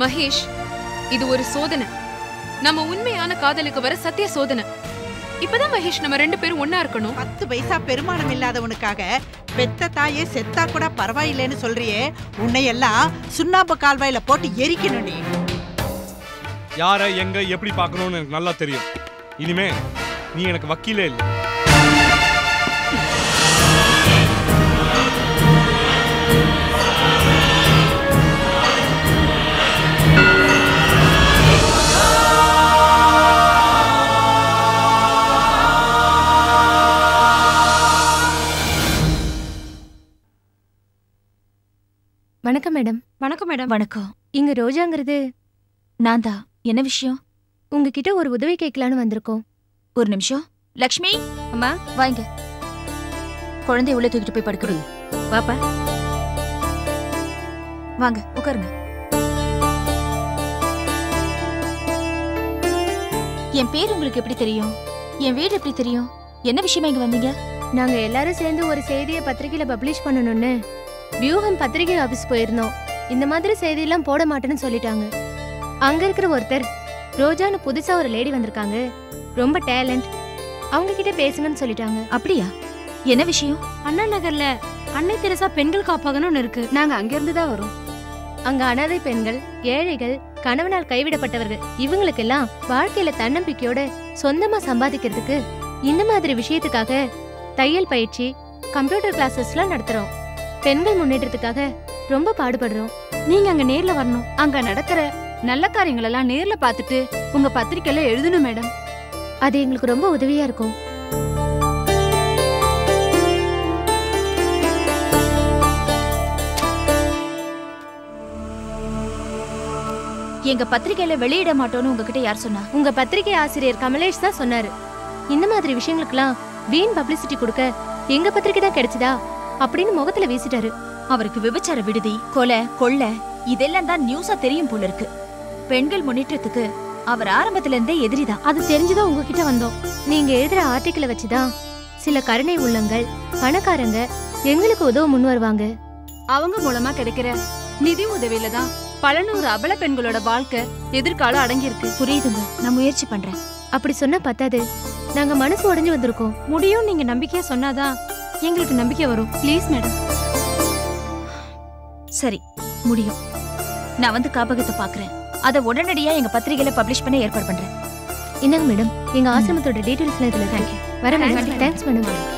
மகேஷ், இது ஒரு சோதனை. நம்ம உண்மையான காதலுக்கு வர சத்திய சோதனை. இப்பதான் மகேஷ் நம்ம 2 பேரும் ஒன்னா இருக்கணும். 10 பைசா பெருமானம் இல்லாதவனுக்காக பெத்த தாயே செத்தா கூட பரவாயில்லைன்னு சொல்றியே, உன்னையெல்லாம் சுண்ணாம்பு கால்வாயில போட்டு எரிக்கணும். நீ யாரை எங்க எப்படி பார்க்கணும்னு எனக்கு நல்லா தெரியும். இனிமே நீ எனக்கு வக்கீலே இல்லை. வணக்கம் மேடம். வணக்கம் மேடம். வணக்கம். இங்க ரோஜாங்கிறது நான் தான். என்ன விஷயம்? உங்ககிட்ட ஒரு உதவி கேட்கலான்னு வந்திருக்கோம். ஒரு நிமிஷம். லக்ஷ்மி அம்மா வாங்க. குழந்தை உள்ள தூக்கிட்டு போய் படுக்கணும். வாப்பா வாங்க உட்காருங்க. என் பேர் உங்களுக்கு எப்படி தெரியும்? என் வீடு எப்படி தெரியும்? என்ன விஷயமா இங்க வந்தீங்க? நாங்க எல்லாரும் சேர்ந்து ஒரு செய்தியை பத்திரிகையில பப்ளிஷ் பண்ணணும்னு வியூகம் பத்திரிகை ஆபீஸ் போயிருந்தோம். இந்த மாதிரி செய்தியெல்லாம் போட மாட்டேன்னு சொல்லிட்டாங்க. அங்க இருக்கிற ஒருத்தர் ரோஜான்னு புதுசா ஒரு லேடி வந்திருக்காங்க, ரொம்ப டேலண்ட், அவங்க கிட்ட பேசுங்கன்னு சொல்லிட்டாங்க. அப்படியா? என்ன விஷயம்? அண்ணா நகர்ல அன்னை தெரசா பெண்கள் காப்பகம்னு இருக்கு. நாங்க அங்கிருந்து தான் வரோம். அங்க அனாதை பெண்கள், ஏழைகள், கணவனால் கைவிடப்பட்டவர்கள், இவங்களுக்கெல்லாம் வாழ்க்கையில தன்னம்பிக்கையோட சொந்தமா சம்பாதிக்கிறதுக்கு இந்த மாதிரி விஷயத்துக்காக தையல் பயிற்சி, கம்ப்யூட்டர் கிளாஸஸ்லாம் நடத்துறோம். பெண்கள் முன்னேற்றத்துக்காக ரொம்ப பாடுபடுறோம். நீங்க அங்க நேர்ல வரணும். அங்க நடக்கிற நல்ல காரியங்கள் எல்லாம் நேர்ல பார்த்துட்டு உங்க பத்திரிக்கையில எழுதணும் மேடம். அது எங்களுக்கு ரொம்ப உதவியா இருக்கும். எங்க பத்திரிக்கையில வெளியிட மாட்டோம்னு உங்ககிட்ட யார் சொன்னா? உங்க பத்திரிகை ஆசிரியர் கமலேஷ் தான் சொன்னாரு. இந்த மாதிரி விஷயங்களுக்கெல்லாம் வீண் பப்ளிசிட்டி கொடுக்க எங்க பத்திரிகை தான் கிடைச்சதா அப்படின்னு முகத்துல வீசிட்டாரு. அவருக்கு விபச்சார விடுதி, கொலை, கொள்ளை இதெல்லாம் தான் நியூஸா தெரியும் போல இருக்கு. பெண்கள் முன்னேற்றத்துக்கு அவர் ஆரம்பத்துல இருந்தே எதிரிதான். அது தெரிஞ்சுதான் உங்ககிட்ட வந்தோம். நீங்க எழுதுற ஆர்டிக்கிளை வச்சுதான் சில கருணை உள்ளங்கள், பணக்காரங்க எங்களுக்கு உதவ முன் வருவாங்க. அவங்க மூலமா கிடைக்கிற நிதி உதவியில தான் பல நூறு அபல பெண்களோட வாழ்க்கை எதிர்காலம் அடங்கியிருக்கு. புரியுதுங்க, நான் முயற்சி பண்றேன். அப்படி சொன்னா பத்தாது, நாங்க மனசு உடைஞ்சு வந்திருக்கோம். முடியும் நீங்க நம்பிக்கையா சொன்னாதான் எங்களுக்கு நம்பிக்கை வரும். Please madam. சரி, முடியும். நான் வந்து காப்பகத்தை பாக்குறேன். அதை உடனடியா எங்க பத்திரிகையில பப்ளிஷ் பண்ண ஏற்பாடு பண்றேன். என்னங்க மேடம், எங்க ஆசிரமத்தோட டீடைல்ஸ்ல இதுல இருக்கு. வர மேடம். Thanks madam.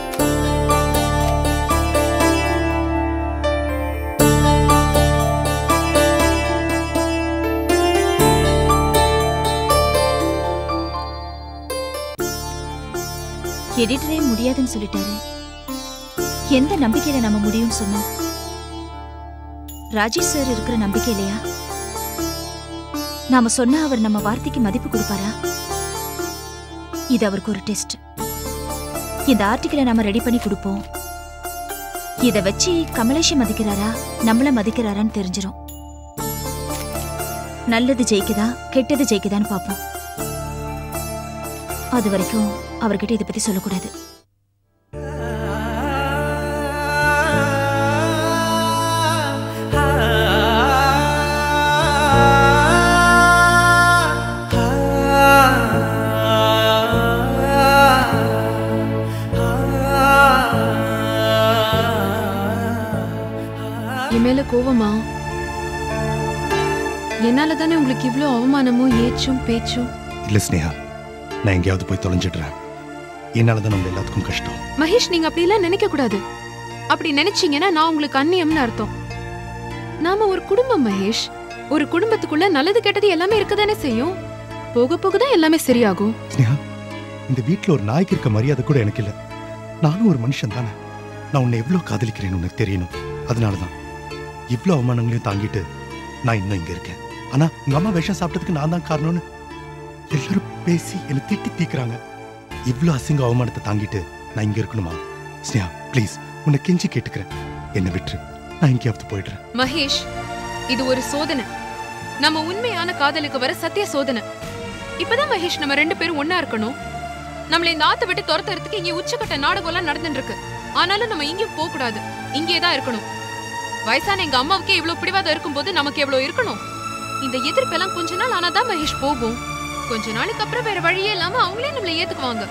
எடிட்டரே முடியாதுன்னு சொல்லிட்டாரு. எந்த நம்பிக்கையில நம்ம முடியும்னு சொன்னோம்? ராஜேஷ் சார் இருக்கிற நம்பிக்கையிலையா? நாம சொன்னா அவர் நம்ம வார்த்தைக்கு மதிப்பு கொடுப்பாரா? இது அவருக்கு ஒரு டெஸ்ட். இந்த ஆர்டிகிளை நாம ரெடி பண்ணி கொடுப்போம். இத வச்சு கமலேஷை மதிக்கிறாரா நம்மள மதிக்கிறாரான்னு தெரிஞ்சிரும். நல்லது ஜெயிக்குதா கெட்டது ஜெயிக்குதான்னு பாப்போம். அது வரைக்கும் அவர்கிட்ட இதை பத்தி சொல்லக்கூடாது. மேல கோவமா? என்னால தானே உங்களுக்கு இவ்ளோ அவமானமும் ஏச்சும் பேச்சும். இல்ல ஸ்னேகா, நான் எங்கேயாவது போய் தொலைஞ்சிடுறேன். என்னாலதான் உங்க எல்லாத்துக்கும் கஷ்டம். மகேஷ், நீங்க அப்படி எல்லாம் நினைக்க கூடாது. அப்படி நினைச்சீங்கன்னா நான் உங்களுக்கு அந்நியம்னு அர்த்தம். நாம ஒரு குடும்பம் மகேஷ். ஒரு குடும்பத்துக்குள்ள நல்லது கெட்டது எல்லாமே இருக்கதானே செய்யும். போக போகதான் எல்லாமே சரியாகும். ஸ்னேகா, இந்த வீட்டுல ஒரு நாய்க்கு இருக்க மரியாதை கூட எனக்கு இல்ல. நானும் ஒரு மனுஷன் தானே. நான் உன்னை எவ்வளவு காதலிக்கிறேன்னு உனக்கு தெரியணும். அதனாலதான் இவ்வளவு அவமானங்களையும் தாங்கிட்டு நான் இன்னும் இங்க இருக்கேன். ஆனா உங்க அம்மா விஷம் சாப்பிட்டதுக்கு நான் தான் காரணம்னு எல்லாரும் பேசி என்னை திட்டி தீக்குறாங்க. இவ்வளவு அசிங்க அவமானத்தை தாங்கிட்டு நான் இங்க இருக்கணுமா? ஸ்னேகா ப்ளீஸ், உன்னை கெஞ்சி கேட்டுக்கிறேன், என்னை விட்டுரு. நான் எங்கேயாவது போயிடுறேன். மகேஷ், இது ஒரு சோதனை. நம்ம உண்மையான காதலுக்கு வர சத்திய சோதனை. இப்பதான் மகேஷ் நம்ம 2 பேரும் ஒன்னா இருக்கணும். நம்மள இந்த ஆத்த விட்டு துரத்துறதுக்கு இங்க உச்சக்கட்ட நாடகம் எல்லாம் நடந்துட்டு இருக்கு. ஆனாலும் நம்ம இங்கேயும் போக கூடாது, இங்கேதான் இருக்கணும். வயசான எங்க அம்மாவுக்கே இவ்வளவு பிடிவாதம் இருக்கும்போது நமக்கு எவ்வளவு இருக்கணும். இந்த எதிர்ப்பெல்லாம் கொஞ்ச நாள் ஆனாதான் மகேஷ் போகும். கொஞ்ச நாளுக்கு அப்புறம் வேற வழியே இல்லாம அவங்களே நம்மள ஏத்துக்குவாங்க.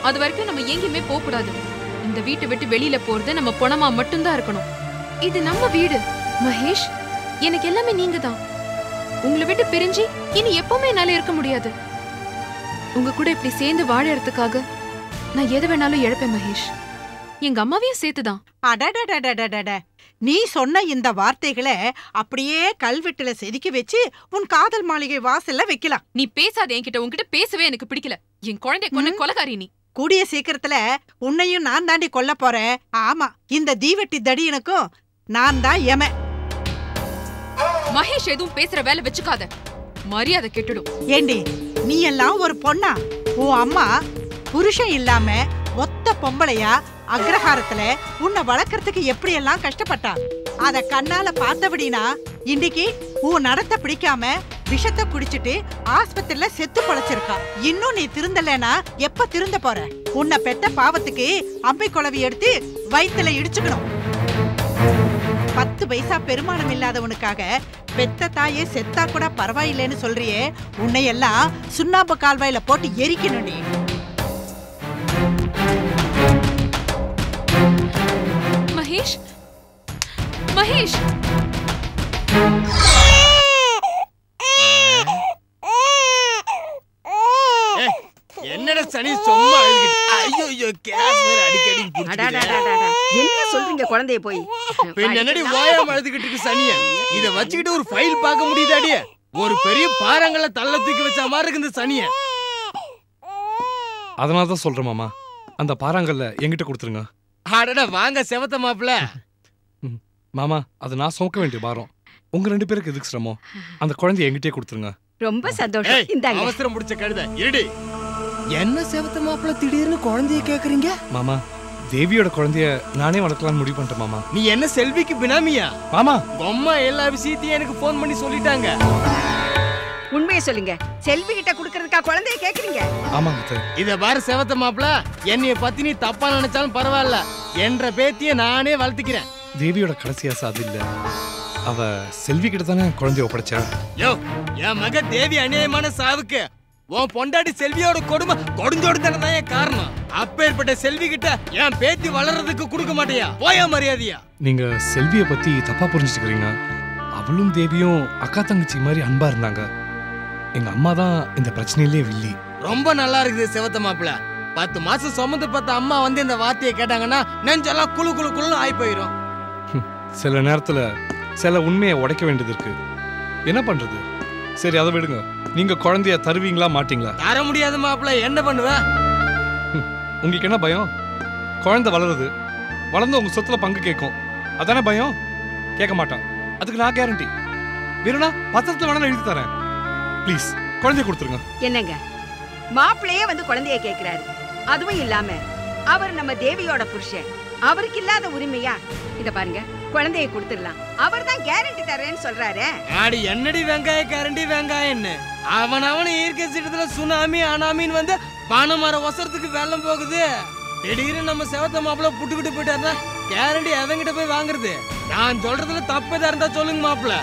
அது வரைக்கும் நம்ம எங்கேயுமே போக கூடாது. இந்த வீட்டை விட்டு வெளியில போறது நம்ம பொணமா மட்டும்தான் இருக்கணும். இது நம்ம வீடு மகேஷ். எனக்கு எல்லாமே நீங்க தான். உங்களை விட்டு பிரிஞ்சு இனி எப்பவுமே என்னால இருக்க முடியாது. உங்க கூட இப்படி சேர்ந்து வாழறதுக்காக நான் எது வேணாலும் இழப்பேன் மகேஷ். எங்க அம்மாவையும் சேர்த்துதான். அடடடடடடட, நீ சொன்ன இந்த வார்த்தைகளை அப்படியே கல்வெட்டுல செதுக்கி வச்சு உன் காதல் மாளிகை வாசல்ல வைக்கலாம். நீ பேசாத என்கிட்ட. உன்கிட்ட பேசவே எனக்கு பிடிக்கல. என் குழந்தைய கொன்ன கொலைகாரி நீ. கூடிய சீக்கிரத்துல உன்னையும் நான் தாண்டி கொல்ல போறேன். ஆமா, இந்த தீவெட்டி தடியனுக்கும் நான் தான் எம. மகேஷ் எதுவும் பேசுற வேலை வச்சுக்காத. மரியாதை கெட்டுடும். ஏண்டி, நீ எல்லாம் ஒரு பொண்ணா? உன் அம்மா புருஷன் இல்லாம ஒத்த பொம்பளையா அக்ரஹாரத்துல உன்னை வளர்க்கறதுக்கு எப்படி எல்லாம் கஷ்டப்பட்டா. அத கண்ணால பார்த்தபடினா இன்னைக்கு உன் நடத்த பிடிக்காம விஷத்தை குடிச்சிட்டு ஆஸ்பத்திரியில செத்து பொழைச்சிருக்கா. இன்னும் நீ திருந்தலனா எப்ப திருந்த போற? உன்னை பெத்த பாவத்துக்கு அம்பை குழவி எடுத்து வயித்துல இடிச்சுக்கணும். 10 பைசா பெருமானம் இல்லாதவனுக்காக பெத்த தாயே செத்தா கூட பரவாயில்லைன்னு சொல்றியே, உன்னை எல்லாம் சுண்ணாம்பு கால்வாயில போட்டு எரிக்கணும் நீ. மகேஷ், மகேஷ், என்னடா சனி சும்மா அழுகிட்டு. ஐயோ ஐயோ, கேஸ் வேற அடிக்கடி அடடடடடட. என்ன சொல்றீங்க குழந்தைய போய்? பின்ன என்னடி ஓயாம அழுதுகிட்டு இருக்கு சனிய? இத வச்சுக்கிட்டு ஒரு ஃபைல் பார்க்க முடியுதாடி? ஒரு பெரிய பாறாங்கல்ல தள்ள தூக்கி வச்ச மாதிரி இருக்கு இந்த சனிய. அதனால தான் சொல்றேன் மாமா, அந்த பாறாங்கல்ல என்கிட்ட கொடுத்துருங்க. அடடா வாங்க செவத்த மாப்பிள்ள. மாமா, அது நான் சுமக்க வேண்டிய பாரம். உங்க 2 பேருக்கு எதுக்கு சிரமம்? அந்த குழந்தைய என்கிட்டயே கொடுத்துருங்க. ரொம்ப சந்தோஷம். இந்தாங்க. அவசரம் முடிச்ச கழுத இருடி. என்ன செவத்த மாப்பிள்ள திடீர்னு குழந்தைய கேக்குறீங்க? மாமா, தேவியோட குழந்தைய நானே வளர்க்கலாம்னு முடிவு பண்ணிட்டேன் மாமா. நீ என்ன செல்விக்கு பினாமியா? மாமா, அம்மா எல்லா விஷயத்தையும் எனக்கு போன் பண்ணி சொல்லிட்டாங்க. உண்மையை சொல்லுங்க, செல்வி கிட்ட குடுக்கறதுக்கா குழந்தைய கேக்குறீங்க? ஆமாங்க. இத பாரு செவத்த மாப்பிள்ள, என்னைய பத்தி நீ தப்பா நினைச்சாலும் பரவாயில்ல, என்ற பேத்திய நானே வளர்த்துக்கிறேன். தேவியோட கடைசி ஆசை அது இல்ல. அவ செல்வி கிட்ட தானே குழந்தைய ஒப்படைச்சா. யோ, என் மக தேவி அநியாயமான சாவுக்கு உன் பொண்டாடி செல்வியோட கொடுமை கொடுஞ்சோடு தானே என் காரணம். அப்பேற்பட்ட செல்வி கிட்ட என் பேத்தி வளர்றதுக்கு கொடுக்க மாட்டியா? போயா மரியாதையா? நீங்க செல்விய பத்தி தப்பா புரிஞ்சுக்கிறீங்க. அவளும் தேவியும் அக்கா தங்கச்சி மாதிரி அன்பா இருந்தாங்க. எங்க அம்மா தான் இந்த பிரச்சனையிலே வில்லி. ரொம்ப நல்லா இருக்குது செவத்த மாப்பிள்ள. 10 மாசம் சுமந்து பார்த்த அம்மா வந்து இந்த வார்த்தையை கேட்டாங்கன்னா நெஞ்செல்லாம் குழு குழு குழுன்னு ஆகி போயிடும். சில நேரத்துல சில உண்மையை உடைக்க வேண்டியது இருக்கு. என்ன பண்றது? சரி, அதை விடுங்க. நீங்க குழந்தைய தருவீங்களா மாட்டீங்களா? தர முடியாது மாப்பிள்ள. என்ன பண்ணுவ? உங்களுக்கு என்ன பயம்? குழந்தை வளருது, வளர்ந்து உங்க சொத்துல பங்கு கேட்கும், அதானே பயம்? கேட்க மாட்டான். அதுக்கு நான் கேரண்டி. வேணும்னா பத்திரத்துல வேணா எழுதி தரேன். ப்ளீஸ் குழந்தைய கொடுத்துருங்க. என்னங்க, மாப்பிள்ளையே வந்து குழந்தைய கேக்குறாரு. அதுவும் இல்லாம அவர் நம்ம தேவியோட புருஷன். அவருக்கு இல்லாத உரிமையா? இத பாருங்க, குழந்தைய கொடுத்துடலாம். அவர் தான் கேரண்டி தரேன்னு சொல்றாரு. ஆடி என்னடி வெங்காய கேரண்டி வெங்காயன்னு? அவன் இயற்கை சீட்டத்துல சுனாமி அனாமின்னு வந்து பணமர ஒசரத்துக்கு வெள்ளம் போகுது. திடீர்னு நம்ம செவத்த மாப்பிள்ள புட்டுக்கிட்டு போயிட்டாருன்னா கேரண்டி அவங்கிட்ட போய் வாங்குறது. நான் சொல்றதுல தப்பதா இருந்தா சொல்லுங்க மாப்பிள்ள.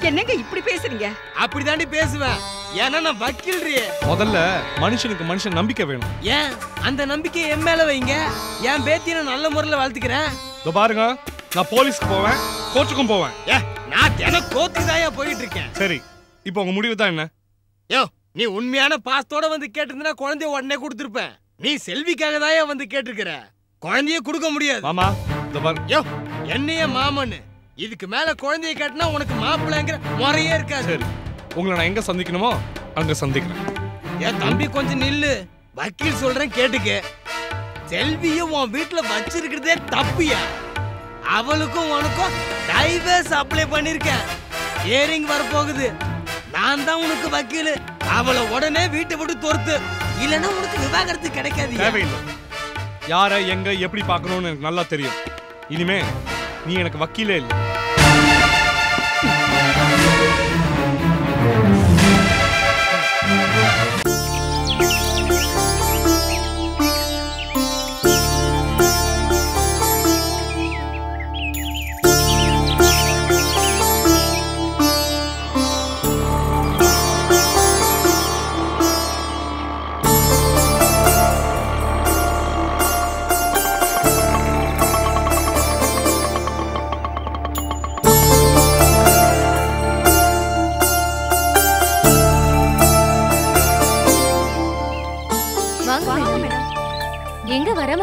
என்னங்க இப்படி பேசுறீங்க? அப்படிதாண்டி பேசுவேன். ஏன்னா நான் வக்கீல்றி. முதல்ல மனுஷனுக்கு மனுஷன் நம்பிக்கை வேணும். ஏன் அந்த நம்பிக்கை என் மேல வைங்க. என் பேத்தியை நான் நல்ல முறையில் வளர்த்துக்கிறேன். இதோ பாருங்க, நான் போலீஸ்க்கு போவேன், கோர்ட்டுக்கும் போவேன். நான் தினம் கோர்ட்டுக்கு தான் போயிட்டு இருக்கேன். சரி, இப்போ உங்க முடிவு தான் என்ன? யோ, நீ உண்மையான பாசத்தோட வந்து கேட்டிருந்தா குழந்தைய உடனே கொடுத்துருப்பேன். நீ செல்விக்காக தான் வந்து கேட்டிருக்கிற. குழந்தைய கொடுக்க முடியாது. மாமா, இதோ பாரு. யோ, என்னைய மாமன்னு இதுக்கு மேல குழந்தைய கேட்டினா உனக்கு மாப்பிள்ளைங்கிற முறையே இருக்காது. சரி, உங்களை நான் எங்க சந்திக்கணுமோ அங்க சந்திக்கிறேன். ஏன் தம்பி கொஞ்சம் நில்லு. வக்கீல் சொல்றேன் கேட்டுக்க. செல்வியும் உன் வீட்டுல வச்சிருக்கிறதே தப்பியா? அவளுக்கும் உனக்கும் டைவர்ஸ் அப்ளை பண்ணிருக்கேன். ஹியரிங் வரப்போகுது. நான் தான் உனக்கு வக்கீல். அவளை உடனே வீட்டை விட்டு துரத்து, இல்லைன்னா உனக்கு விவாகரத்து கிடைக்காது. தேவையில்லை. யாரை எங்க எப்படி பார்க்கணும்னு எனக்கு நல்லா தெரியும். இனிமே நீ எனக்கு வக்கீலே இல்லை.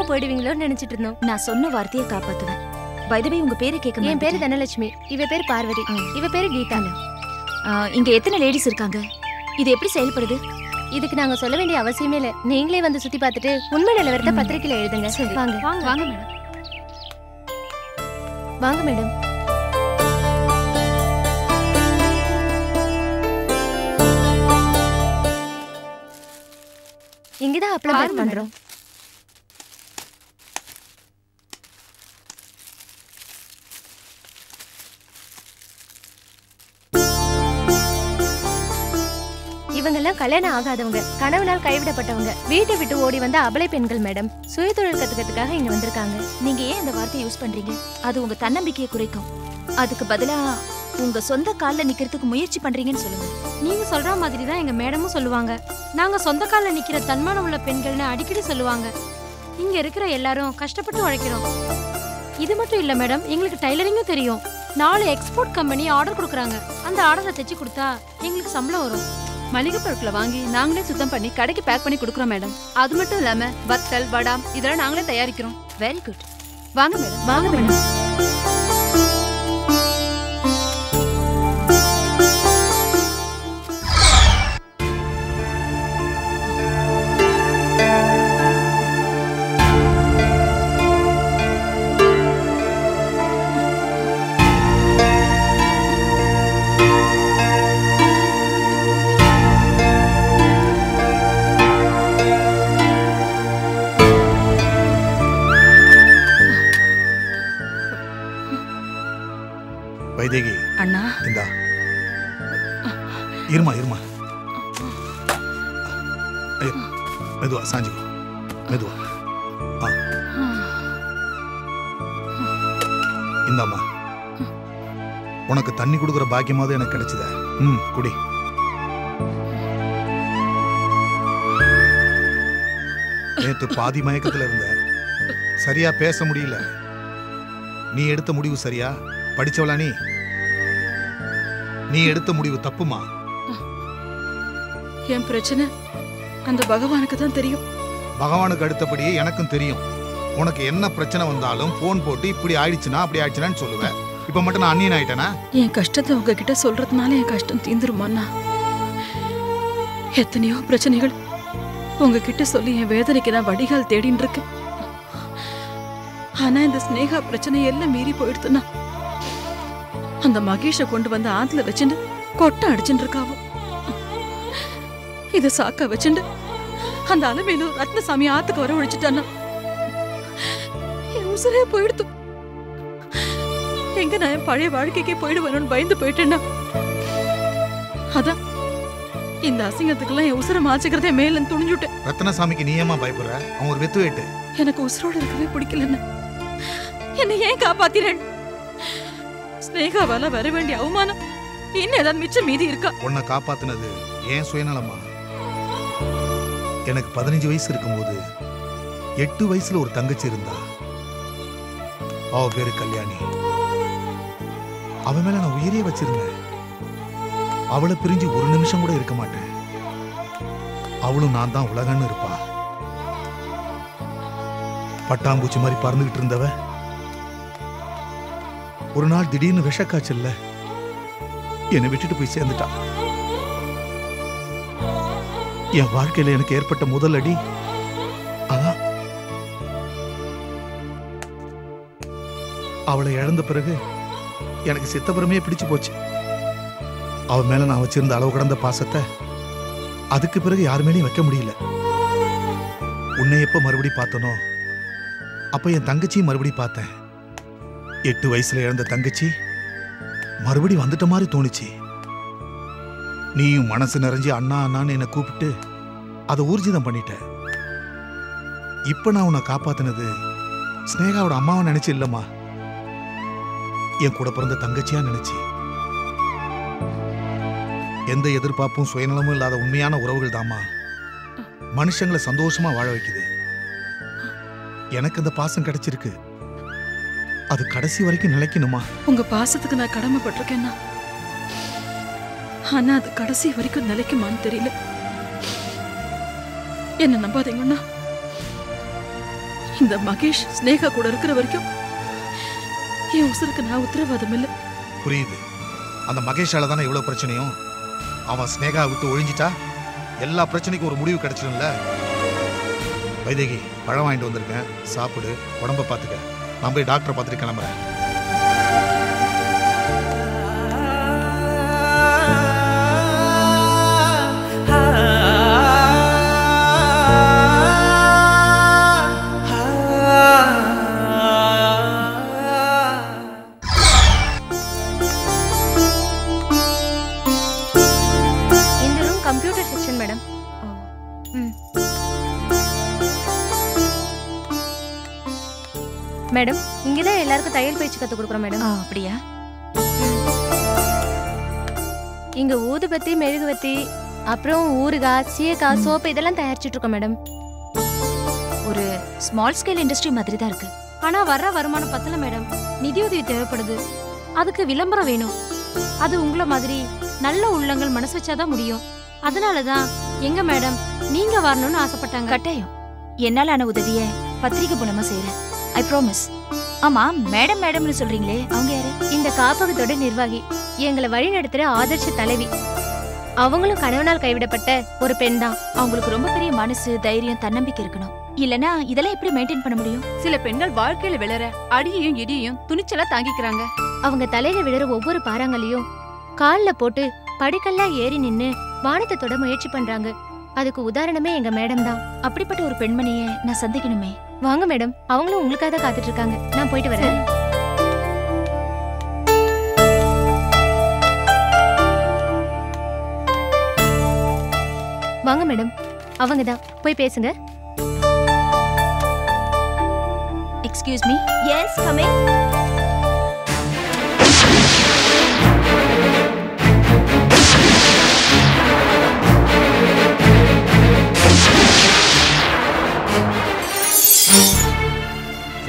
போயிடுவீங்களோன்னு நினைச்சிட்டு இருந்தோம். நான் சொன்ன வார்த்தையை காப்பாத்துவேன். பை தி வே, உங்க பேரை கேட்க என் பேரு தனலட்சுமி, இவ பேரு பார்வதி, இவ பேரு கீதா. இங்க எத்தனை லேடிஸ் இருக்காங்க? இது எப்படி செயல்படுது? இதுக்கு நாங்க சொல்ல வேண்டிய அவசியமே இல்ல. நீங்களே வந்து சுத்தி பார்த்துட்டு உண்மை நிலவரத்தை பத்திரிக்கையில எழுதுங்க. வாங்க வாங்க மேடம். வாங்க மேடம். இங்கதான் அப்ளை பண்றோம். இவங்கெல்லாம் கல்யாணம் ஆகாதவங்க, கணவனால் கைவிடப்பட்டவங்க, வீட்டை விட்டு ஓடி வந்த அபலை பெண்கள் மேடம். சுயதொழில் கத்துக்கிறதுக்காக இங்க வந்திருக்காங்க. நீங்க ஏன் அந்த வார்த்தையை யூஸ் பண்றீங்க? அது உங்க தன்னம்பிக்கையை குறைக்கும். அதுக்கு பதிலா உங்க சொந்த கால்ல நிக்கிறதுக்கு முயற்சி பண்றீங்கன்னு சொல்லுங்க. நீங்க சொல்ற மாதிரி தான் எங்க மேடமும் சொல்லுவாங்க. நாங்க சொந்த கால்ல நிக்கிற தன்மானம் உள்ள பெண்கள்னு அடிக்கடி சொல்லுவாங்க. இங்க இருக்கிற எல்லாரும் கஷ்டப்பட்டு உழைக்கிறோம். இது மட்டும் இல்ல மேடம், எங்களுக்கு டைலரிங்கும் தெரியும். 4 எக்ஸ்போர்ட் கம்பெனி ஆர்டர் கொடுக்குறாங்க. அந்த ஆர்டரை தைச்சு கொடுத்தா எங்களுக்கு சம்பளம் வரும். மளிகை பொருட்களை வாங்கி நாங்களே சுத்தம் பண்ணி கடைக்கு பேக் பண்ணி கொடுக்குறோம் மேடம். அது மட்டும் இல்லாம வத்தல், வடாம் இதெல்லாம் நாங்களே தயாரிக்கிறோம். Very good. வாங்க மேடம். வாங்க மேடம். வைதேகி அண்ணா, இந்தா இருமா இருமா. மெதுவா சாஞ்சிக்கோ, மெதுவா. இந்தாம்மா, உனக்கு தண்ணி கொடுக்குற பாக்கியமாவது எனக்கு கிடைச்சத. குடி. நேத்து பாதி மயக்கத்துல இருந்த, சரியா பேச முடியல. நீ எடுத்த முடிவு சரியா? படிச்சவளா நீ எடுத்த முடிவு தப்புமா? என் பிரச்சனை அந்த பகவானுக்கு தான் தெரியும். பகவானுக்கு அடுத்தபடியே எனக்கும் தெரியும். உனக்கு என்ன பிரச்சனை வந்தாலும் போன் போட்டு இப்படி ஆயிடுச்சுனா அப்படி ஆயிடுச்சுனான்னு சொல்லுவேன். இப்ப மட்டும் நான் அந்நியன் ஆயிட்டேனா? என் கஷ்டத்தை உங்ககிட்ட சொல்றதுனால என் கஷ்டம் தீந்துருமாண்ணா. எத்தனையோ பிரச்சனைகள் உங்ககிட்ட சொல்லி என் வேதனைக்கு நான் வடிகால் தேடின்னு இருக்கேன். ஆனா இந்த ஸ்னேகா பிரச்சனை எல்லாம் மீறி போயிடுதுன்னா அந்த மகேஷை கொண்டு வந்து ஆத்துல வச்சுட்டு கொட்டை அடிச்சுட்டு இருக்காவோ. இத சாக்க வச்சுட்டு அந்த அலமையிலும் ரத்னசாமி ஆத்துக்கு வர ஒழிச்சுட்டான்னா என் உசுரே போயிடுத்து. எங்க நான் என் பழைய வாழ்க்கைக்கே போயிடுவேணும்னு பயந்து போயிட்டேன்னா, அதான் இந்த அசிங்கத்துக்கெல்லாம் என் உசுரை மாச்சுக்கிறதே மேலன்னு துணிஞ்சுட்டேன். ரத்னசாமிக்கு நீ ஏமா பயப்படுற? அவன் ஒரு வெத்து வேட்டு. எனக்கு உசுரோட இருக்கவே பிடிக்கலன்னு என்னை ஏன் காப்பாத்திரேன்? ஸ்னேகாவால வர வேண்டிய அவமானம் இன்னும் ஏதாவது மிச்சம் மீதி இருக்கா? உன்னை காப்பாத்தினது ஏன் சுயநலமா? எனக்கு 15 வயசு இருக்கும்போது 8 வயசுல ஒரு தங்கச்சி இருந்தா. அவ பேரு கல்யாணி. அவ மேல நான் உயிரே வச்சிருந்தேன். அவளை பிரிஞ்சு ஒரு நிமிஷம் கூட இருக்க மாட்டேன். அவளும் நான் தான் உலகன்னு இருப்பா. பட்டாம்பூச்சி மாதிரி பறந்துகிட்டு இருந்தவ ஒரு நாள் திடீர்னு விஷக்காய்ச்சல்ல என்னை விட்டுட்டு போய் சேர்ந்துட்டா. என் வாழ்க்கையில எனக்கு ஏற்பட்ட முதல் அடி அதான். அவளை இழந்த பிறகு எனக்கு சித்தபுரமே பிடிச்சு போச்சு. அவ மேல நான் வச்சிருந்த அளவு கடந்த பாசத்தை அதுக்கு பிறகு யாரு மேலேயும் வைக்க முடியல. உன்னை எப்ப மறுபடி பார்த்தனோ அப்ப என் தங்கச்சியும் மறுபடி பார்த்தேன். 8 வயசுல இழந்த தங்கச்சி மறுபடி வந்துட்ட மாதிரி தோணுச்சு. நீயும் மனசு நிறைஞ்சு அண்ணா அண்ணான்னு என்னை கூப்பிட்டு அதை ஊர்ஜிதம் பண்ணிட்ட. இப்ப நான் உன்னை காப்பாத்தினது ஸ்னேகாவோட அம்மாவை நினைச்சு இல்லம்மா, என் கூட பிறந்த தங்கச்சியா நினைச்சு. எந்த எதிர்பார்ப்பும் சுயநலமும் இல்லாத உண்மையான உறவுகள் தாமா மனுஷங்களை சந்தோஷமா வாழ வைக்குது. எனக்கு இந்த பாசம் கிடைச்சிருக்கு, அது கடைசி வரைக்கும் நிலைக்கணுமா? உங்க பாசத்துக்கு நான் கடமைப்பட்டிருக்கேன்னா, ஆனா அது கடைசி வரைக்கும் நிலைக்குமான்னு தெரியல. என்ன நம்பாதீங்கன்னா, இந்த மகேஷ் ஸ்னேகா கூட இருக்கிற வரைக்கும் என் உசுருக்கு நான் உத்தரவாதம் இல்லை. புரியுது. அந்த மகேஷால தானே இவ்வளவு பிரச்சனையும். அவன் ஸ்னேகா விட்டு ஒழிஞ்சிட்டா எல்லா பிரச்சனைக்கும் ஒரு முடிவு கிடைச்சிடும்ல. வைதேகி, பழம் வாங்கிட்டு வந்திருக்கேன், சாப்பிடு, உடம்ப பார்த்துக்க. நான் போய் டாக்டரை பார்த்துட்டு கிளம்புறேன். மேடம், இங்கதான் எல்லாருக்கும் தையல் பயிற்சி கத்து கொடுக்குறோம் மேடம். அப்படியா? இங்க ஊதுபத்தி, மெழுகுவத்தி, அப்புறம் ஊறுகாய், சீயக்காய், சோப்பு இதெல்லாம் தயாரிச்சுட்டு இருக்கோம் மேடம். ஒரு ஸ்மால் ஸ்கேல் இண்டஸ்ட்ரி மாதிரி தான் இருக்கு. ஆனா வர்ற வருமானம் பத்தல மேடம். நிதியுதவி தேவைப்படுது. அதுக்கு விளம்பரம் வேணும். அது உங்கள மாதிரி நல்ல உள்ளங்கள் மனசு வச்சாதான் முடியும். அதனாலதான் எங்க மேடம் நீங்க வரணும்னு ஆசைப்பட்டாங்க. கட்டாயம் என்னால ஆன உதவிய பத்திரிகை மூலமா செய்யறேன். I promise. ஆமா, மேடம் மேடம்னு சொல்றீங்களே, அவங்க யாரு? இந்த காப்பகத்தோட நிர்வாகி, எங்களை வழி நடத்துற ஆதர்ஷ தலைவி. அவங்களும் கணவனால் கைவிடப்பட்ட ஒரு பெண் தான். அவங்களுக்கு ரொம்ப பெரிய மனசு, தைரியம், தன்னம்பிக்கை இருக்கணும். இல்லனா இதெல்லாம் எப்படி மெயின்டைன் பண்ண முடியும்? சில பெண்கள் வாழ்க்கையில விழற அடியையும் இடியையும் துணிச்சலா தாங்கிக்கிறாங்க. அவங்க தலையில விழுற ஒவ்வொரு பாறாங்களையும் கால்ல போட்டு படிக்கல்லா ஏறி நின்னு வானத்தை தொட முயற்சி பண்றாங்க. அதுக்கு உதாரணமே எங்க மேடம் தான். அப்படிப்பட்ட ஒரு பெண்மணியை நான் சந்திக்கணுமே. வாங்க மேடம், அவங்களும் உங்களுக்காக தான் காத்துட்டு இருக்காங்க. நான் போயிட்டு வரேன். வாங்க மேடம், அவங்க தான். போய் பேசுங்க. Excuse me. Yes, come in.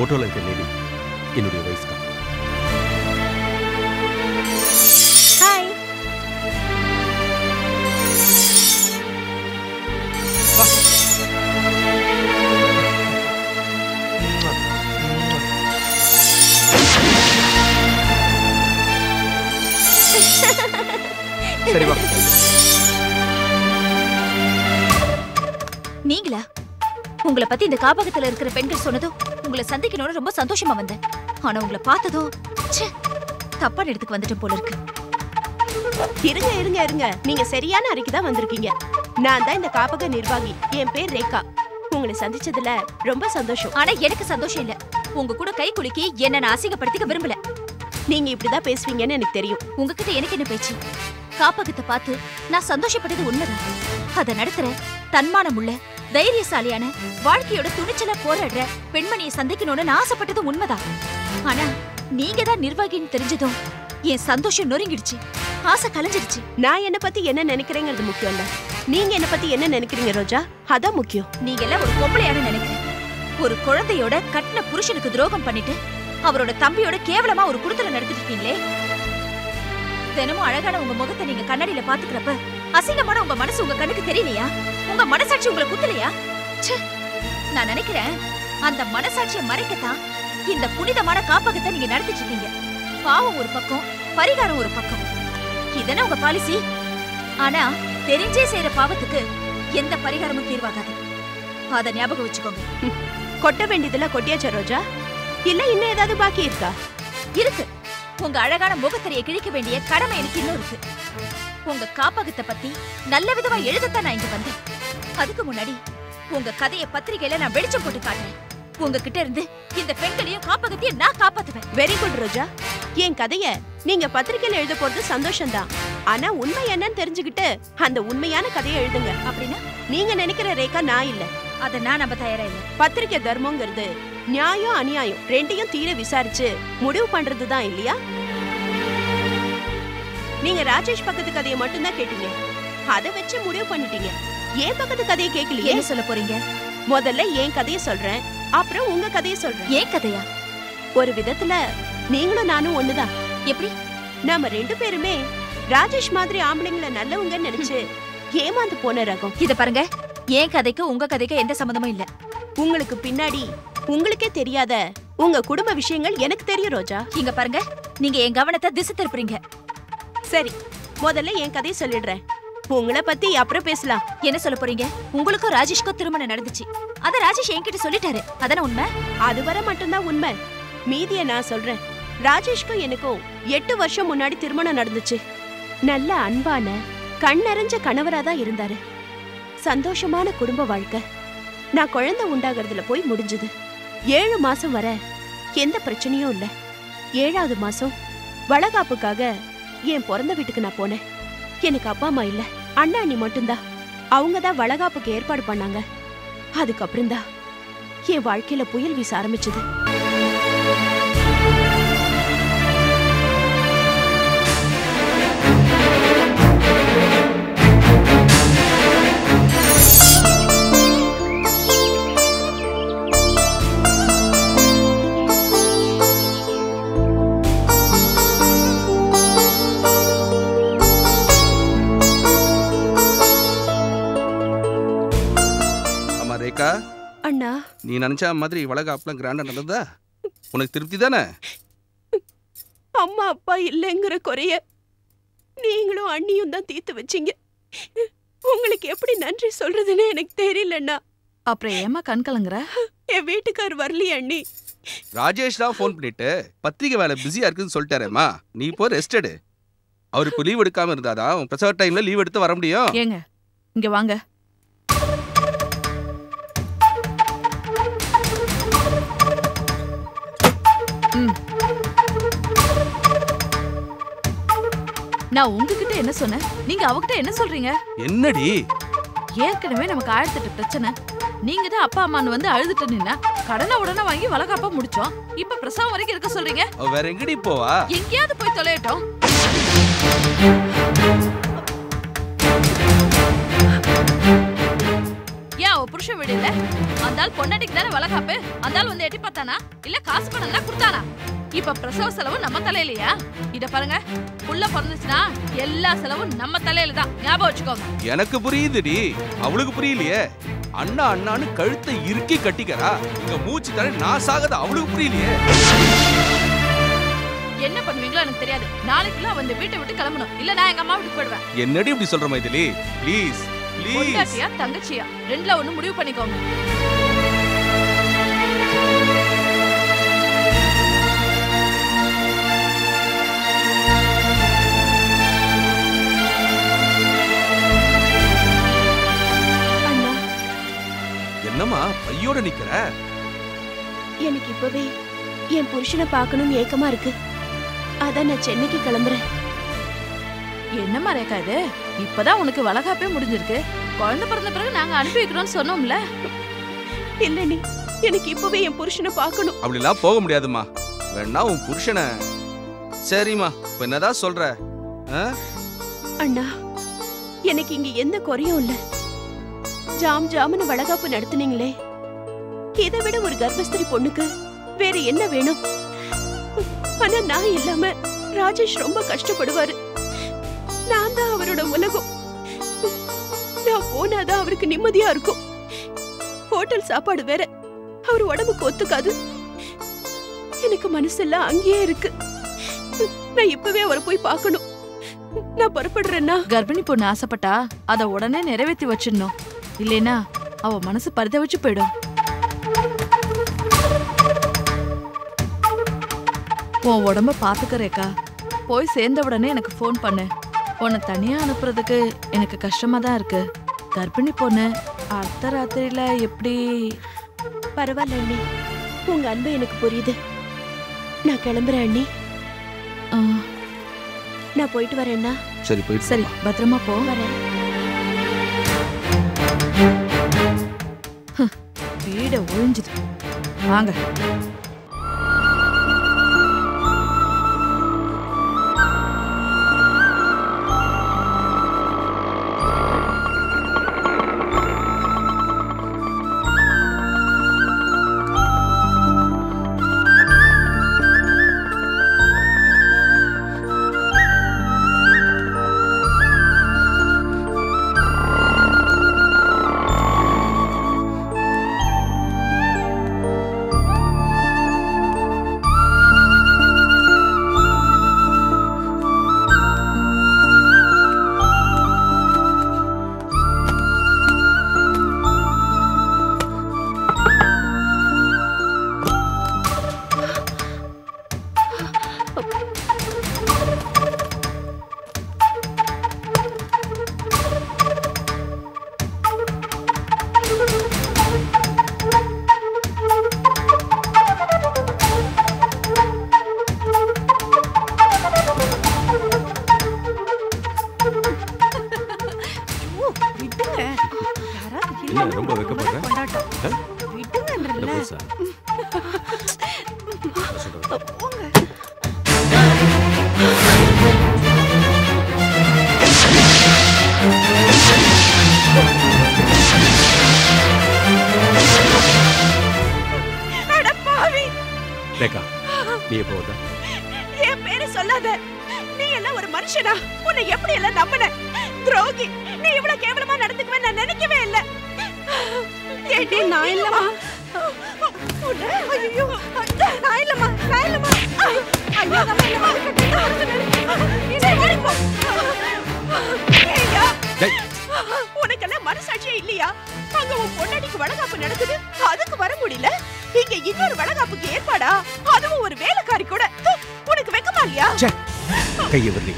போட்டோல இருக்க லேடி என்னுடைய வைஃப் தான். ஹாய். சரி வா. நீங்களா? உங்களை பத்தி இந்த காப்பகத்துல இருக்கிற பெண்கள் சொன்னதும் உங்களை சந்திக்கணும்னு ரொம்ப சந்தோஷமா வந்தேன். ஆனா உங்களை பார்த்ததும் தப்பான இடத்துக்கு வந்துட்டேன் போல இருக்கு. இருங்க இருங்க இருங்க, நீங்க சரியான அறைக்கு தான் வந்திருக்கீங்க. நான் தான் இந்த காப்பக நிர்வாகி. என் பேர் ரேகா. உங்களை சந்திச்சதுல ரொம்ப சந்தோஷம். ஆனா எனக்கு சந்தோஷம் இல்ல. உங்க கூட கை குலுக்கி என்ன நான் அசிங்கப்படுத்திக்க விரும்பல. நீங்க இப்படிதான் பேசுவீங்கன்னு எனக்கு தெரியும். உங்ககிட்ட எனக்கு என்ன பேச்சு? காப்பகத்தை பார்த்து நான் சந்தோஷப்பட்டது உண்மைதான். அதை நடத்துற தன்மானம் உள்ள தைரியசாலியான வாழ்க்கையோட துணிச்சலா போராடுற பெண்மணியை சந்திக்கணும்னு நான் ஆசைப்பட்டது உண்மைதான். ஆனா நீங்க தான் நிர்வாகின்னு தெரிஞ்சதும் என் சந்தோஷம் நொறுங்கிடுச்சு, ஆசை கலைஞ்சிடுச்சு. நான் என்ன பத்தி என்ன நினைக்கிறேங்கிறது முக்கியம் இல்ல, நீங்க என்ன பத்தி என்ன நினைக்கிறீங்க ரோஜா, அதான் முக்கியம். நீங்க எல்லாம் ஒரு பொம்பளையான நினைக்கிறேன். ஒரு குழந்தையோட கட்டின புருஷனுக்கு துரோகம் பண்ணிட்டு அவரோட தம்பியோட கேவலமா ஒரு குடுத்தல நடத்திட்டு இருக்கீங்களே. தினமும் அழகான உங்க முகத்தை நீங்க கண்ணாடியில பாத்துக்கிறப்ப அசிங்கமான உங்க மனசு உங்க கண்ணுக்கு தெரியலையா? உங்க மனசாட்சி உங்களை குத்தலையா? நான் நினைக்கிறேன் அந்த மனசாட்சியை மறைக்கத்தான் இந்த புனிதமான காப்பகத்தை நீங்க நடத்திட்டு இருக்கீங்க. பாவம் ஒரு பக்கம், பரிகாரம் ஒரு பக்கம். இதன உங்க பாலிசி. ஆனா தெரிஞ்சே செய்யற பாவத்துக்கு எந்த பரிகாரமும் தீர்வாகாது. அத ஞாபகம் வச்சுக்கோங்க. கொட்ட வேண்டியதுல கொட்டியாச்சா ரோஜா? இல்ல இன்னும் ஏதாவது பாக்கி இருக்கா? இருக்கு. உங்க அழகான முகத்தறியை கிழிக்க வேண்டிய கடமை எனக்கு இன்னும் இருக்கு. உங்க காப்பகத்தை பத்தி நல்ல விதமா எழுதத்தான் நான் இங்க வந்தேன். அதுக்கு முன்னாடி உங்க கதையை பத்திரிகையில நான் வெளிச்சம் போட்டு காட்டுறேன். உங்ககிட்ட இருந்து இந்த பெண்களையும் காப்பகத்தையும் நான் காப்பாத்துவேன். வெரி குட் ரோஜா. என் கதைய நீங்க பத்திரிகையில எழுத போறது சந்தோஷம்தான். ஆனா உண்மை என்னன்னு தெரிஞ்சுக்கிட்டு அந்த உண்மையான கதையை எழுதுங்க. அப்படின்னா நீங்க நினைக்கிற ரேகா நான் இல்ல. அத நான் நம்ப தயாரா இல்ல. பத்திரிகை தர்மங்கிறது நியாயம் அநியாயம் ரெண்டையும் தீர விசாரிச்சு முடிவு பண்றதுதான் இல்லையா? நீங்க ராஜேஷ் பக்கத்து கதையை மட்டும்தான் கேட்டீங்க, அதை வச்சு முடிவு பண்ணிட்டீங்க. என் பக்கத்து கதையை கேட்கலையே. என்ன சொல்ல போறீங்க? முதல்ல என் கதையை சொல்றேன், அப்புறம் உங்க கதையை சொல்றேன். ஏன் கதையா? ஒரு விதத்துல நீங்களும் நானும் ஒண்ணுதான். எப்படி? நாம ரெண்டு பேருமே ராஜேஷ் மாதிரி ஆம்பளைங்களை நல்லவங்கன்னு நினைச்சு ஏமாந்து போன ரகம். இத பாருங்க, என் கதைக்கு உங்க கதைக்கு எந்த சம்பந்தமும் இல்ல. உங்களுக்கு பின்னாடி உங்களுக்கே தெரியாத உங்க குடும்ப விஷயங்கள் எனக்கு தெரியும் ரோஜா. இங்க பாருங்க, நீங்க என் கவனத்தை திசை திருப்புறீங்க. சரி, முதல்ல என் கதையை சொல்லிடுறேன். உங்களை பத்தி அப்புறம் பேசலாம். என்ன சொல்ல போறீங்க? உங்களுக்கும் ராஜேஷ்க்கும் திருமணம் நடந்துச்சு. அத ராஜேஷ் என்கிட்ட சொல்லிட்டாரு. அதான உண்மை? அது வரை மட்டும்தான் உண்மை. மீதியை நான் சொல்றேன். ராஜேஷ்க்கும் எனக்கும் 8 வருஷம் முன்னாடி திருமணம் நடந்துச்சு. நல்ல அன்பான கண்ணறிஞ்ச கணவரா தான் இருந்தாரு. சந்தோஷமான குடும்ப வாழ்க்கை. நான் குழந்தை உண்டாகிறதுல போய் முடிஞ்சது. 7 மாசம் வரை எந்த பிரச்சனையும் இல்ல. 7வது மாசம் வளகாப்புக்காக என் பிறந்த வீட்டுக்கு நான் போனேன். எனக்கு அப்பா அம்மா இல்ல, அண்ணா அண்ணி மட்டும்தான். அவங்க தான் வளகாப்புக்கு ஏற்பாடு பண்ணாங்க. அதுக்கப்புறம் தான் என் வாழ்க்கையில புயல் வீச ஆரம்பிச்சது. அண்ணா, நீ நினைச்ச மாதிரி வளகாப்புலாம் கிராண்டா நடந்ததா? உனக்கு திருப்தி தானே? அம்மா அப்பா இல்லைங்கிற குறைய நீங்களும் அண்ணியும் தான் தீர்த்து வச்சீங்க. உங்களுக்கு எப்படி நன்றி சொல்றதுன்னு எனக்கு தெரியலண்ணா. அப்புறம் ஏமா கண் கலங்குற? என் வீட்டுக்கார் வரலையே அண்ணி. ராஜேஷ் தான் ஃபோன் பண்ணிட்டு பத்திரிகை வேலை பிஸியா இருக்குன்னு சொல்லிட்டாரேம்மா. நீ இப்போ ரெஸ்ட் எடு. அவர் இப்போ லீவ் எடுக்காம இருந்தாதான் உன் பிரசவ டைம்ல லீவ் எடுத்து வர முடியும். ஏங்க இங்க வாங்க. நான் உங்ககிட்ட என்ன சொன்னேன், நீங்க அவகிட்ட என்ன சொல்றீங்க? என்னடி? ஏற்கனவே நமக்கு 1008 பிரச்சனை. நீங்க தான் அப்பா அம்மான்னு வந்து அழுதுட்டு நின்னா கடனை உடனே வாங்கி வளகாப்பா முடிச்சோம். இப்ப பிரசவம் வரைக்கும் இருக்க சொல்றீங்க. வேற எங்கடி போவா? எங்கேயாவது போய் தொலையட்டும். ஏன் அவ புருஷன் வீடு இல்ல? அந்தாள் பொண்டாட்டிக்கு தானே வளகாப்பு. அந்தாள் வந்து எட்டி பார்த்தானா இல்ல காசு பணம் தான் கொடுத்தானா? இப்ப பிரசவ செலவு நம்ம தலையிலயா? இத பாருங்க, புள்ள பிறந்துச்சுன்னா எல்லா செலவும் நம்ம தலையில தான். ஞாபகம் வச்சுக்கோங்க. எனக்கு புரியுதுடி, அவளுக்கு புரியலையே. அண்ணா அண்ணான்னு கழுத்தை இறுக்கி கட்டிக்கறா. இங்க மூச்சு தர நான் சாகத அவளுக்கு புரியலையே. என்ன பண்ணுவீங்களோ எனக்கு தெரியாது. நாளைக்குள்ள அவ இந்த வீட்டை விட்டு கிளம்பணும். இல்ல நான் எங்க அம்மா வீட்டுக்கு போயிடுவேன். என்னடி இப்படி சொல்ற மைதிலி? Please please. பொண்டாட்டியா தங்கச்சியா ரெண்டுல ஒண்ணு முடிவு பண்ணிக்கோங்க. என்னம்மா பையோட நிக்கிற? எனக்கு இப்பவே என் புருஷனை பார்க்கணும் ஏக்கமா இருக்கு. அதான் நான் சென்னைக்கு கிளம்புறேன். என்னம்மா ரேகா இது? இப்பதான் உனக்கு வளகாப்பே முடிஞ்சிருக்கு. குழந்தை பிறந்த பிறகு நாங்க அனுப்பி வைக்கிறோம்னு சொன்னோம்ல. இல்ல நீ, எனக்கு இப்பவே என் புருஷனை பார்க்கணும். அப்படிலாம் போக முடியாதுமா. வேணா உன் புருஷனை. சரிம்மா, இப்ப என்னதான் சொல்ற? அண்ணா, எனக்கு இங்க எந்த குறையும் இல்ல. ஜாம் ஜாமுன்னு வளகாப்பு நடத்துனீங்களே, இதை விட ஒரு கர்ப்பஸ்திரி பொண்ணுக்கு வேற என்ன வேணும்? ஆனா நான் இல்லாம ராஜேஷ் ரொம்ப கஷ்டப்படுவாரு. நான் தான் அவரோட உலகம். நான் போனாதான் அவருக்கு நிம்மதியா இருக்கும். ஹோட்டல் சாப்பாடு வேற அவர் உடம்புக்கு ஒத்துக்காது. எனக்கு மனசெல்லாம் அங்கேயே இருக்கு. நான் இப்பவே அவரை போய் பார்க்கணும். நான் புறப்படுறேன்னா. கர்ப்பிணி பொண்ணு ஆசைப்பட்டா அதை உடனே நிறைவேற்றி வச்சிடணும். இல்லைனா அவ மனசு பரிதவிச்சு போயிடும். உன் உடம்ப பாத்துக்கறேக்கா. போய் சேர்ந்த உடனே எனக்கு ஃபோன் பண்ணு. உன்னை தனியா அனுப்புறதுக்கு எனக்கு கஷ்டமா தான் இருக்கு. கர்ப்பிணி பொண்ணு அர்த்த ராத்திரியில எப்படி? பரவாயில்ல அண்ணி, உங்க அன்பு எனக்கு புரியுது. நான் கிளம்புறேன் அண்ணி. நான் போயிட்டு வரேன்னா. சரி போயிட்டு. சரி, பத்திரமா போ. வரேன். வீட ஒழிஞ்சுது. வாங்க. என்ன ரொம்ப வெக்கப்படுற? கொண்டாட்டம் இந்த புதுசா? ரேகா, நீ எப்போ வந்த? என் பேரை சொல்லாத. நீ எல்லாம் ஒரு மனுஷனா? உன்னை எப்படி எல்லாம் நம்பின? துரோகி. நீ இவ்வளவு கேவலமா நடந்துக்குவே நான் நினைக்கவே இல்ல. ஏண்டி நான் இல்லமா? ஐயோ, நான் இல்லமா, நான் இல்லமா. ஐயோ, நம்ம இல்லமா. இதை ஓடிப்போ. ஏய்யா, உனக்கெல்லாம் மனசாட்சியே இல்லையா? அங்க உன் பொண்டாட்டிக்கு வளகாப்பு நடக்குது, அதுக்கு வர முடியல. இங்க இன்னொரு வளகாப்புக்கு ஏற்பாடா? அதுவும் ஒரு வேலைக்காரி கூட. உனக்கு வெக்கமா இல்லையா? கையை விடுறீ.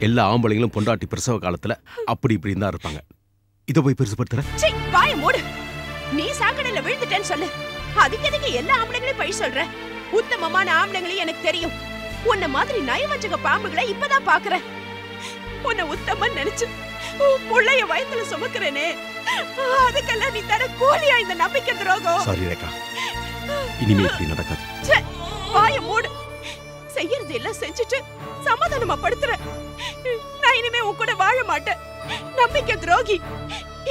எல்லா ஆம்பளைங்களும் பொண்டாட்டி பிரசவ காலத்துல அப்படி இப்படி தான் இருப்பாங்க. இதை போய் பெருசுப்படுத்துற? சீ, வாயை மூடு. நீ சாக்கடையில விழுந்துட்டேன்னு சொல்லு. அதுக்கு எதுக்கு எல்லா ஆம்பளைங்களையும் பழி சொல்ற? உத்தமமான ஆம்பளைங்களையும் எனக்கு தெரியும். உன்ன மாதிரி நயவஞ்சக பாம்புகளை இப்பதான் பாக்குறேன். உன்னை உத்தமன் நினைச்சு புள்ளைய வயத்துல சுமக்கிறேனே, அதுக்கெல்லாம் நீ தர கூலியா இந்த நம்பிக்கை துரோகம். சாரி ரேகா, இனிமே இப்படி நடக்காது. வாயை மூடு. செய்யறது எல்லாம் செஞ்சுட்டு சமாதானமா படுத்துற. நான் இனிமே உன் கூட வாழ மாட்டேன். நம்பிக்கை துரோகி.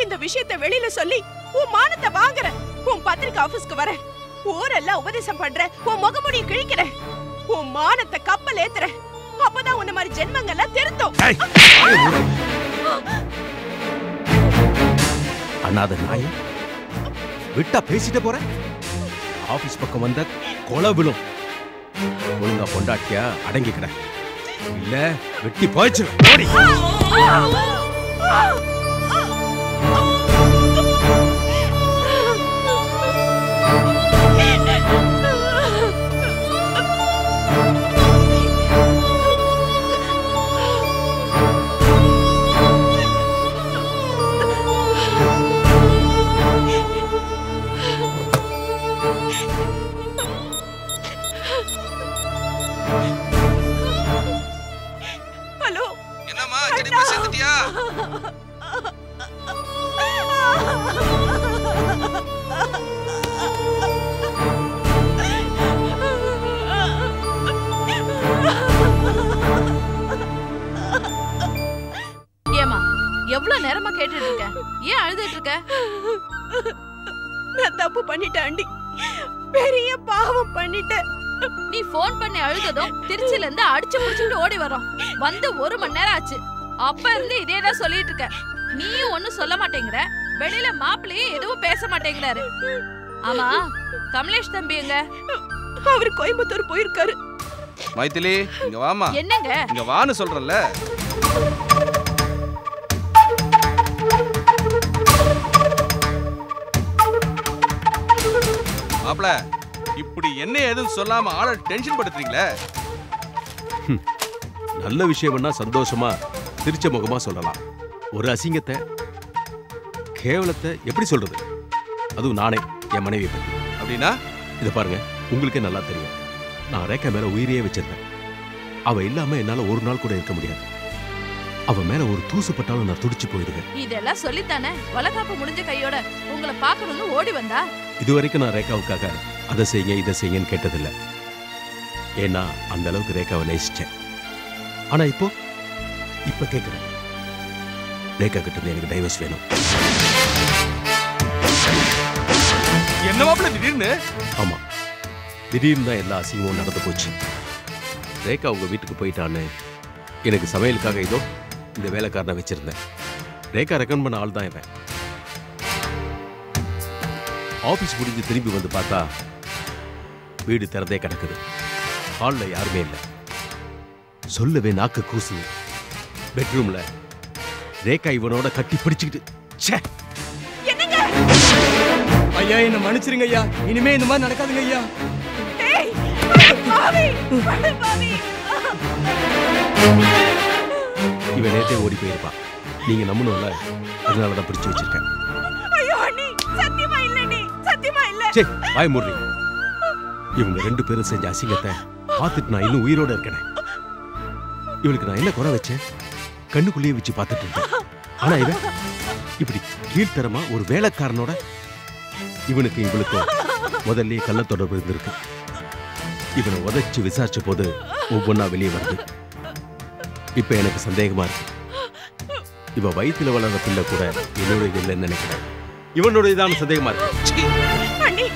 இந்த விஷயத்தை வெளியில சொல்லி உன் மானத்தை வாங்குற. உன் பத்திரிக்கை ஆபீஸ்க்கு வர, ஊரெல்லாம் உபதேசம் பண்ற, உன் முகமுடிய கிழிக்கிற, உன் மானத்தை கப்பல் ஏத்துற. அப்பதான் உன்ன மாதிரி ஜென்மங்கள்லாம் திருத்தும். அண்ணாத நாய், விட்டா பேசிட்டு போற. ஆபீஸ் பக்கம் வந்த கொலை விழும். ஒழுங்கா பொண்டாட்டியா அடங்கிக்கிட, இல்ல வெட்டி போயிச்சு. எவ்வளவு நேரமா கேட்டுட்டு இருக்க? ஏன் அழுதுட்டு இருக்க? நான் தப்பு பண்ணிட்டேன் ஆண்டி. பெரிய பாவம் பண்ணிட்டேன். நீ போன் பண்ணி அழுததும் திருச்சில இருந்து அடிச்சு முடிச்சுட்டு ஓடி வரோம். வந்து 1 மணி நேரம் ஆச்சு. அப்ப இருந்து இதேதான் சொல்லிட்டு இருக்க. நீயும் ஒண்ணும் சொல்ல மாட்டேங்கிற. வெளியில மாப்பிள்ளையே எதுவும் பேச மாட்டேங்கிறாரு. ஆமா, கமலேஷ் தம்பி எங்க? அவர் கோயம்புத்தூர் போயிருக்காரு. மைதிலி, இங்க வாமா. என்னங்க? இங்க வான்னு சொல்றேன்ல. மாப்ள, இப்படி என்ன எதுவும் சொல்லாம ஆள டென்ஷன் படுத்துறீங்களே. நல்ல விஷயம்னா சந்தோஷமா சிரிச்ச முகமா சொல்லலாம். ஒரு அசிங்கத்தை, கேவலத்தை எப்படி சொல்றது? அதுவும் நானே என் மனைவியை பத்தி. அப்படின்னா இதை பாருங்க, உங்களுக்கே நல்லா தெரியும். நான் ரேகா மேல உயிரையே வச்சிருந்தேன். அவ இல்லாம என்னால ஒரு நாள் கூட இருக்க முடியாது. அவ மேல ஒரு தூசு பட்டாலும் நான் துடிச்சு போயிடுவேன். இதெல்லாம் சொல்லித்தானே வளகாப்பு முடிஞ்ச கையோட உங்களை பார்க்கணும்னு ஓடி வந்தா. இதுவரைக்கும் நான் ரேகாவுக்காக அதை செய்யுங்க இதை செய்யுங்கன்னு கேட்டதில்லை. ஏன்னா அந்த அளவுக்கு ரேகாவை நேசிச்சேன். ஆனா இப்ப கேட்கிறேன், ரேகா கிட்ட இருந்து எனக்கு டைவர்ஸ் வேணும். என்ன மாப்ள திடீர்னு? ஆமா, திடீர்னு தான் எல்லா அசிங்கமும் நடந்து போச்சு. ரேகா உங்க வீட்டுக்கு போயிட்டான்னு எனக்கு சமையலுக்காக இதோ இந்த வேலைக்காரனை வச்சிருந்தேன். ரேகா ரெக்கமெண்ட் பண்ண ஆள் தான் இவன். ஆபீஸ் முடிஞ்சு திரும்பி வந்து பார்த்தா வீடு திறந்தே கிடக்குது. ஹாலில் யாருமே இல்லை. சொல்லவே நாக்கு கூசு. பெட்ரூம்ல ரேகா இவனோட கட்டி பிடிச்சுக்கிட்டு. என்னங்க? ஐயா, என்ன மன்னிச்சிருங்க ஐயா. இனிமே இந்த மாதிரி நடக்காதுங்க ஐயா. ஏய், பாவி, பாவி. இவன் நேரத்தே ஓடி போயிருப்பான். நீங்க நம்பணும்ல, அதனாலதான் பிடிச்சு வச்சிருக்கேன். ஐயோ அண்ணி, சத்தியமா இல்ல நீ, சத்தியமா இல்ல. சே, வாய் மூடுறீ. இவங்க 2 பேரும் செஞ்ச அசிங்கத்தை பார்த்துட்டு நான் இன்னும் உயிரோட இருக்கேன். இவளுக்கு நான் என்ன குறை வச்சேன்? கண்ணுக்குள்ளேயே வச்சு பார்த்துட்டு இருக்கேன். ஆனா இவன் இப்படி கீழ்த்தரமா ஒரு வேலைக்காரனோட இவனுக்கு இவளுக்கும் முதல்ல கள்ள தொடர்பு இருந்திருக்கு. இவனை உதைச்சு விசாரிச்ச போது ஒவ்வொன்னா வெளியே வருது. இப்ப எனக்கு சந்தேகமா இருக்கு, இவ வயிற்றுல வளர்ற பிள்ளை கூட என்னோட இல்லைன்னு நினைக்கிறேன். இவனோட இதான சந்தேகமா இருக்கு. அண்ணி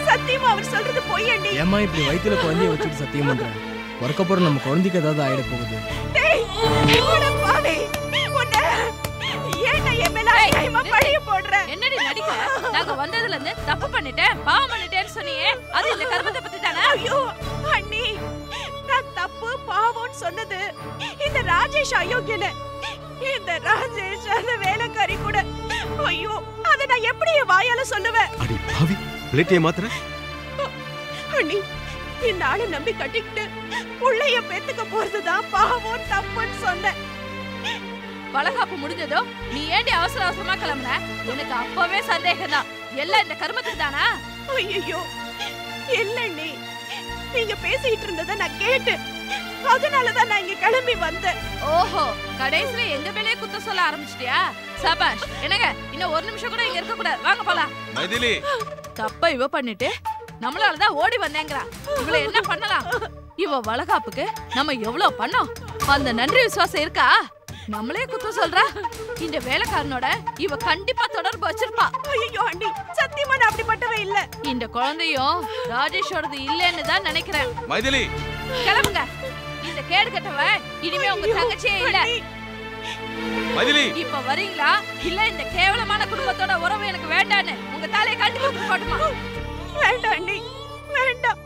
சத்தியமா அவர் சொல்றது பொய் அண்ணி. ஏமா இப்படி வயித்துல குழந்தைய வச்சுட்டு சத்தியம் பண்ற? வரக்கப்புறம் நம்ம குழந்தைக்கு ஏதாவது ஆயிட போகுது. டேய் ஓட பாவே உன்னை ஏன்டா எம்எல்ஏ கைமா பழிய போடுற? என்னடி நடிக்க? நாங்க வந்ததுல இருந்து தப்பு பண்ணிட்டேன் பாவம் பண்ணிட்டேன்னு சொன்னியே, அது இந்த கர்மத்தை பத்தி தானே? ஐயோ அண்ணி, நான் தப்பு பாவம்னு சொன்னது இந்த ராஜேஷ் அயோக்கியன. இந்த ராஜேஷ் அந்த வேலைக்காரி கூட. ஐயோ அத நான் எப்படி வாயால சொல்லுவேன்? அடி பாவி, பிளேட்டே மாத்திர. அண்ணி இந்த ஆளை நம்பி கட்டிக்கிட்டு புள்ளைய பெத்துக்க போறதுதான் பாவம் தப்புன்னு சொன்னேன். வளகாப்பு முடிஞ்சதோ நீ ஏண்டி அவசர அவசரமா கிளம்புன? எனக்கு அப்பவே சந்தேகம் தான், எல்லாம் இந்த கர்மத்துக்கு தானா? ஐயோ இல்ல அண்ணி, நீங்க பேசிட்டு இருந்ததை நான் கேட்டேன், அதனாலதான் நான் இங்க கிளம்பி வந்தேன். ஓஹோ, கடைசியில எங்க மேலயே குத்த சொல்ல ஆரம்பிச்சிட்டியா? சபாஷ். என்னங்க இன்னும் ஒரு நிமிஷம் கூட இங்க இருக்க கூடாது, வாங்க போலாம். மைதிலி தப்ப இவ பண்ணிட்டு நம்மளாலதான் ஓடி வந்தேங்கறா. இவள என்ன பண்ணலாம்? இவ வளகாப்புக்கு நம்ம எவ்வளவு பண்ணோம், அந்த நன்றி விசுவாசம் இருக்கா? நம்மளே குத்தம் சொல்றா. இந்த வேலைக்காரனோட இவ கண்டிப்பா தொடர்பு வச்சிருப்பா. ஐயோ அண்ணி, சத்தியமா நான் அப்படிப்பட்டவே இல்ல. இந்த குழந்தையும் ராஜேஷோடது இல்லன்னு தான் நினைக்கிறேன். மைதிலி கிளம்புங்க. இந்த கேடு கட்டவ இனிமே உங்க தங்கச்சியே இல்ல. மைதிலி இப்ப வரீங்களா இல்ல இந்த கேவலமான குடும்பத்தோட உறவு எனக்கு வேண்டான்னு உங்க தலையை கட்டி போட்டுமா? வேண்டாம் அண்ணி, வேண்டாம்.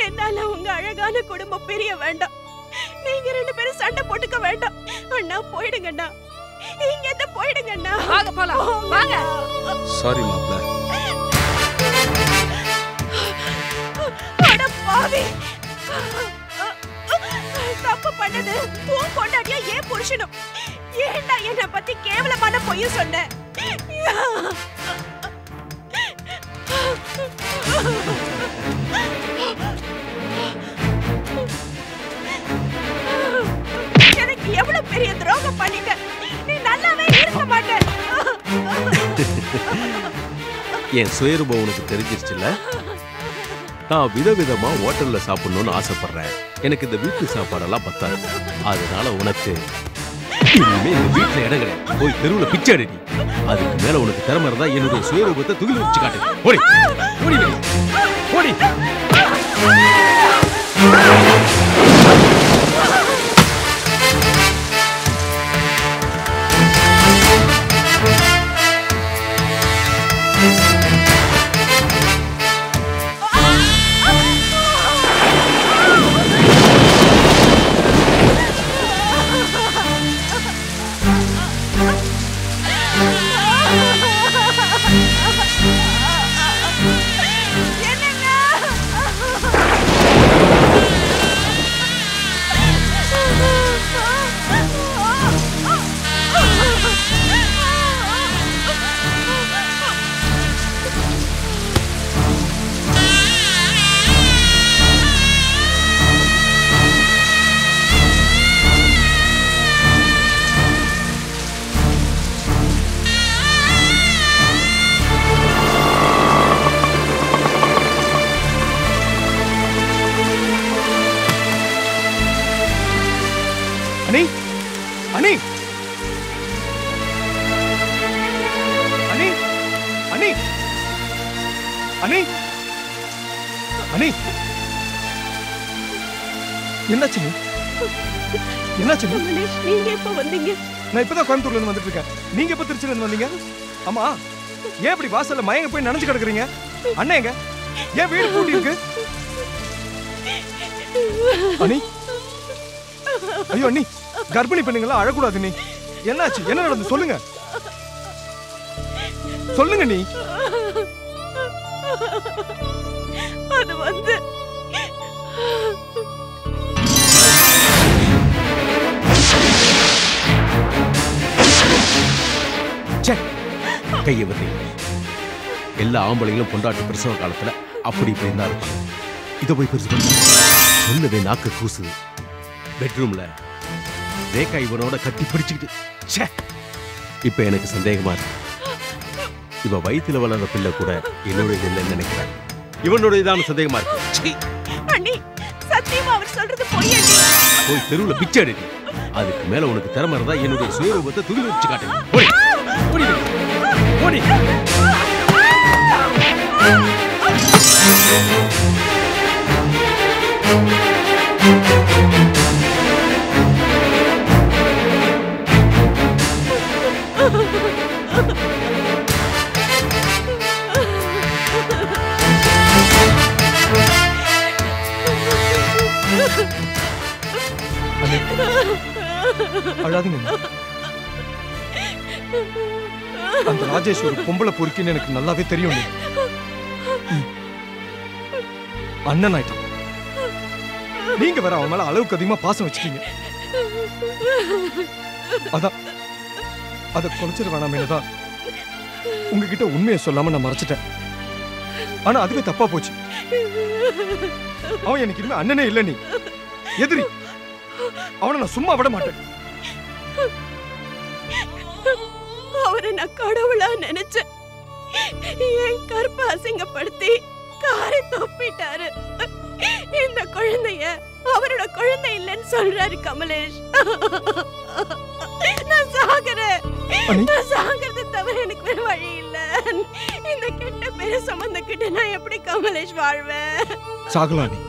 என்னால உங்க அழகான குடும்பம் பிரிய வேண்டாம். நீங்க ரெண்டு பேரும் சண்டை போட்டுக்க வேண்டாம். அண்ணா போயிடுங்க அண்ணா, இங்க இருந்து போயிடுங்க அண்ணா. வாங்க போலாம், வாங்க. சாரி மாப்ள. அட பாவி, தப்பு பண்ணது உன் பொண்டாட்டியா ஏன் புருஷனும்? ஏன்டா என்ன பத்தி கேவலமான பொய்ய சொன்ன? எனக்கு எவ்வளவு பெரிய துரோகம் பண்ணிட்ட, நீ நல்லாவே இருக்க மாட்ட. என் சுயரூபம் உனக்கு தெரிஞ்சிருச்சுல்ல? நான் விதவிதமா ஹோட்டல்ல சாப்பிடணும்னு ஆசைப்படுறேன். எனக்கு இந்த வீட்டு சாப்பாடெல்லாம் பத்தாது. அதனால உனக்கு இனிமே இந்த வீட்டுல இடம் கிடையாது. போய் தெருவுல பிச்சை அடி. அதுக்கு மேல உனக்கு திறமை இருந்தா என்னுடைய சுயரூபத்தை துகில் வச்சு காட்டு. ஓடி ஓடி ஓடி. அனி அனி அனி அனி அனி என்னாச்சு? என்னாச்சு? நீங்க எப்ப வந்தீங்க? நான் இப்பதான் கோயம்புத்தூர்ல இருந்து வந்துட்டு இருக்கேன். நீங்க எப்ப திருச்சில இருந்து வந்தீங்க? ஆமா, ஏன் இப்படி வாசல்ல மயங்க போய் நனைஞ்சு கிடக்குறீங்க? அண்ணே எங்க? ஏன் வீடு பூட்டி இருக்கு? அனி, ஐயோ அண்ணி, கர்ப்பிணி பெண்ணுங்களா அழக்கூடாது. நீ என்னாச்சு? என்ன நடந்து சொல்லுங்க, சொல்லுங்க. நீ அது வந்து கையை விடுறீங்க. எல்லா ஆம்பளைங்களும் பொண்டாட்டி பிரசவ காலத்துல அப்படி இப்படி தான் இருப்பாங்க. இதை போய் பெருசு பண்ண சொல்லவே நாக்கு கூசுது. பெட்ரூம்ல ரேகா இவனோட கட்டி பிடிச்சுக்கிட்டு இப்ப எனக்கு சந்தேகமா இருக்கு. இவ வயித்துல வளர்ற பிள்ளை கூட என்னுடைய இல்லைன்னு நினைக்கிறேன். இவனுடையதான சந்தேகமா இருக்கு. அண்ணி சத்தியமா அவர் சொல்றது பொய் அண்ணி. போய் தெருவுல பிச்சை எடுக்கு. அதுக்கு மேல உனக்கு திறமை இருந்தா என்னுடைய சுயரூபத்தை துணி வச்சு காட்டு. ஓடி ஓடி ஓடி. அழாதீங்க. அந்த ராஜேஷ் ஒரு பொம்பளை பொறுக்கின்னு எனக்கு நல்லாவே தெரியும். அண்ணன் ஆயிட்டான். நீங்க வேற அவன் மேல அளவுக்கு அதிகமா பாசம் வச்சுட்டீங்க. அதான் அதை குறைச்சிட வேணாமேனுதான் உங்ககிட்ட உண்மையை சொல்லாம நான் மறைச்சிட்டேன். ஆனா அதுவே தப்பா போச்சு. அவன் எனக்கு இனிமே அண்ணனே இல்லை, நீ எதிரி. அவனை நான் சும்மா விட மாட்டேன். அவரை நான் கடவுளா நினைச்சேன். என் கற்பை அசிங்கப்படுத்தி காரை தொப்பிட்டாரு. இந்த குழந்தைய அவரோட குழந்தை இல்லைன்னு சொல்றாரு கமலேஷ். நான் சாகுறேன். நான் சாகிறது தவிர எனக்கு வேற வழி இல்ல. இந்த கெட்ட பேரை சுமந்துக்கிட்டு நான் எப்படி கமலேஷ் வாழ்வேன்? சாகலாம் நீ.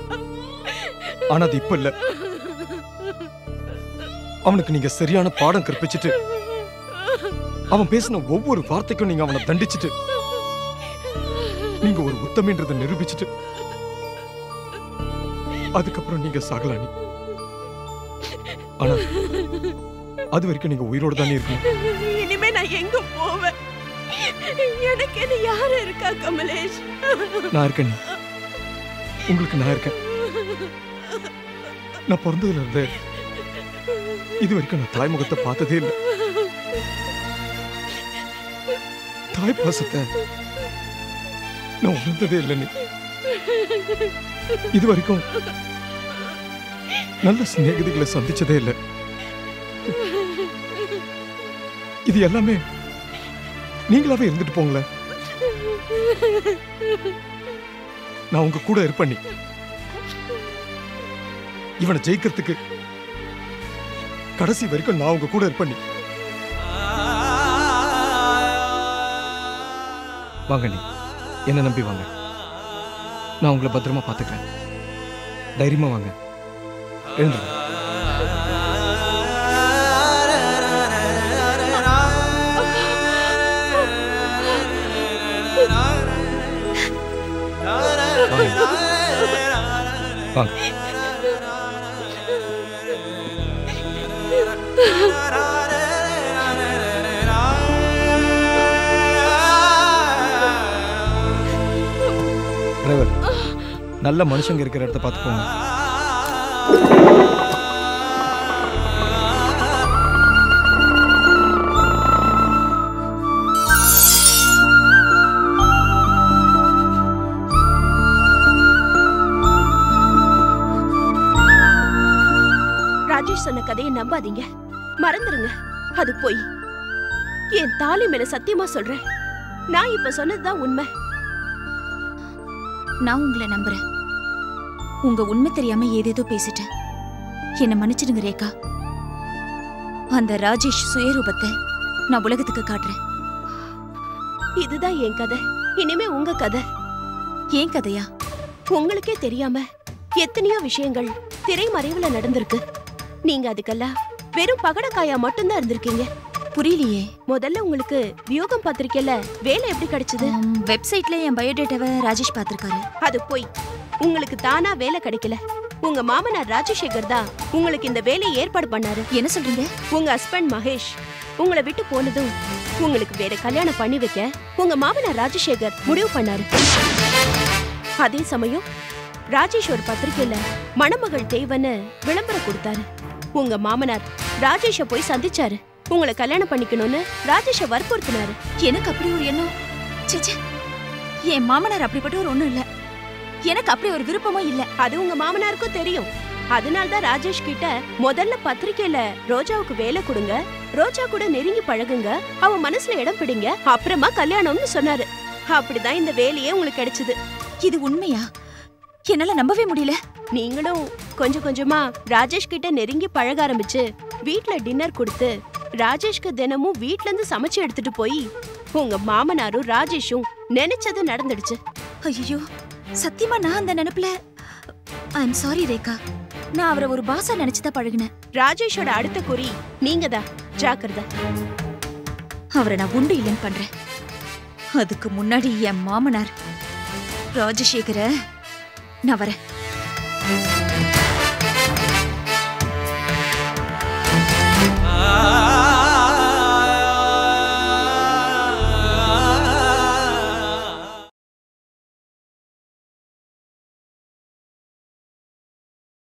ஆனா அது இப்ப இல்ல. அவனுக்கு நீங்க சரியான பாடம் கற்பிச்சுட்டு அவன் பேசின ஒவ்வொரு வார்த்தைக்கும் நீங்க அவனை தண்டிச்சுட்டு நீங்க ஒரு உத்தமன்றதை நிரூபிச்சுட்டு அதுக்கப்புறம் நீங்க சாகலாம் நீ. ஆனா அது வரைக்கும் நீங்க உயிரோடு தானே இருக்கணும். இனிமே நான் எங்க போவேன்? எனக்கு என்ன யாரு இருக்கா கமலேஷ்? நான் இருக்கேன். உங்களுக்கு நான் இருக்கேன். நான் பிறந்ததுல இருந்து இது வரைக்கும் நான் தாய்முகத்தை பார்த்ததே இல்லை. தாய் பாசத்தை நான் உணர்ந்ததே இல்லை. நீ இது வரைக்கும் நல்ல சிநேகிதிகளை சந்திச்சதே இல்லை. இது எல்லாமே நீங்களாவே இருந்துட்டு போங்களேன். நான் உங்க கூட இருப்பேன். இவனை ஜெயிக்கிறதுக்கு கடைசி வரைக்கும் நான் உங்க கூட இருப்பேன். வாங்க நீ என்ன நம்பி வாங்க. நான் உங்களை பத்திரமா பார்த்துக்கிறேன். தைரியமா வாங்க. எழுந்துருங்க. வாங்க. டிரைவர், நல்ல மனுஷங்க இருக்கிற இடத்த பார்த்து போங்க. ராஜேஷ் சொன்ன கதையை நம்பாதீங்க, மறந்துருங்க. அது போய் என் தாலி மேல சத்தியமா சொல்றேன். நான் இப்ப சொன்னதுதான் உண்மை. நான் உங்களை நம்புறேன். உங்க உண்மை தெரியாம ஏதேதோ பேசிட்டேன். என்ன மன்னிச்சிடுங்க ரேகா. அந்த ராஜேஷ் சுயரூபத்தை நான் உலகத்துக்கு காட்டுறேன். இதுதான் என் கதை. இனிமே உங்க கதை. ஏன் கதையா? உங்களுக்கே தெரியாம எத்தனையோ விஷயங்கள் திரைமறைவுல நடந்திருக்கு. நீங்க அதுக்கெல்லாம் வெறும் பகடக்காயா மட்டும்தான் இருந்திருக்கீங்க. புரியலையே. முதல்ல உங்களுக்கு வியோகம் பத்திரிக்கையில வேலை எப்படி கிடைச்சது? வெப்சைட்ல என் பயோடேட்டாவை ராஜேஷ் பார்த்திருக்காரு. அது போய் உங்களுக்கு தானா வேலை கிடைக்கல. உங்க மாமனார் ராஜசேகர் தான் உங்களுக்கு இந்த வேலையை ஏற்பாடு பண்ணாரு. என்ன சொல்றீங்க? உங்க ஹஸ்பண்ட் மகேஷ் உங்களை விட்டு போனதும் உங்களுக்கு வேற கல்யாணம் பண்ணி வைக்க உங்க மாமனார் ராஜசேகர் முடிவு பண்ணாரு. அதே சமயம் ராஜேஷ் ஒரு பத்திரிக்கையில மணமகள் தேவன்னு விளம்பரம் கொடுத்தாரு. உங்க மாமனார் ராஜேஷ போய் சந்திச்சாரு. உங்களை கல்யாணம் பண்ணிக்கணும்னு ராஜேஷ வற்புறுத்தினாரு. எனக்கு அப்படி ஒரு எண்ணம் சேச்சே, என் மாமனார் அப்படிப்பட்ட ஒரு ஒண்ணும் இல்ல. எனக்கு அப்படி ஒரு விருப்பமும் இல்ல. அது உங்க மாமனாருக்கும் தெரியும். அதனால்தான் ராஜேஷ் கிட்ட முதல்ல பத்திரிக்கையில ரோஜாவுக்கு வேலை கொடுங்க, ரோஜா கூட நெருங்கி பழகுங்க, அவ மனசுல இடம் பிடிங்க, அப்புறமா கல்யாணம்னு சொன்னாரு. அப்படிதான் இந்த வேலையே உங்களுக்கு கிடைச்சது. இது உண்மையா? என்னால நம்பவே முடியல. நீங்களும் கொஞ்சம் கொஞ்சமா ராஜேஷ் கிட்ட நெருங்கி பழக ஆரம்பிச்சு வீட்ல டின்னர் கொடுத்து ராஜேஷ்க்கு தினமும் வீட்ல இருந்து சமைச்சு எடுத்துட்டு போய் உங்க மாமனாரும் ராஜேஷும் நினைச்சது நடந்துடுச்சு. ஐயோ, சத்தியமா நான் அந்த நினைப்புல ஐ எம் சாரி ரேகா. நான் அவரை ஒரு பாசா நினைச்சுதான் பழகினேன். ராஜேஷோட அடுத்த குறி நீங்க தான். ஜாக்கிரதை. அவரை நான் உண்டு இல்லைன்னு பண்றேன். அதுக்கு முன்னாடி என் மாமனார் ராஜசேகர நான் வரேன்.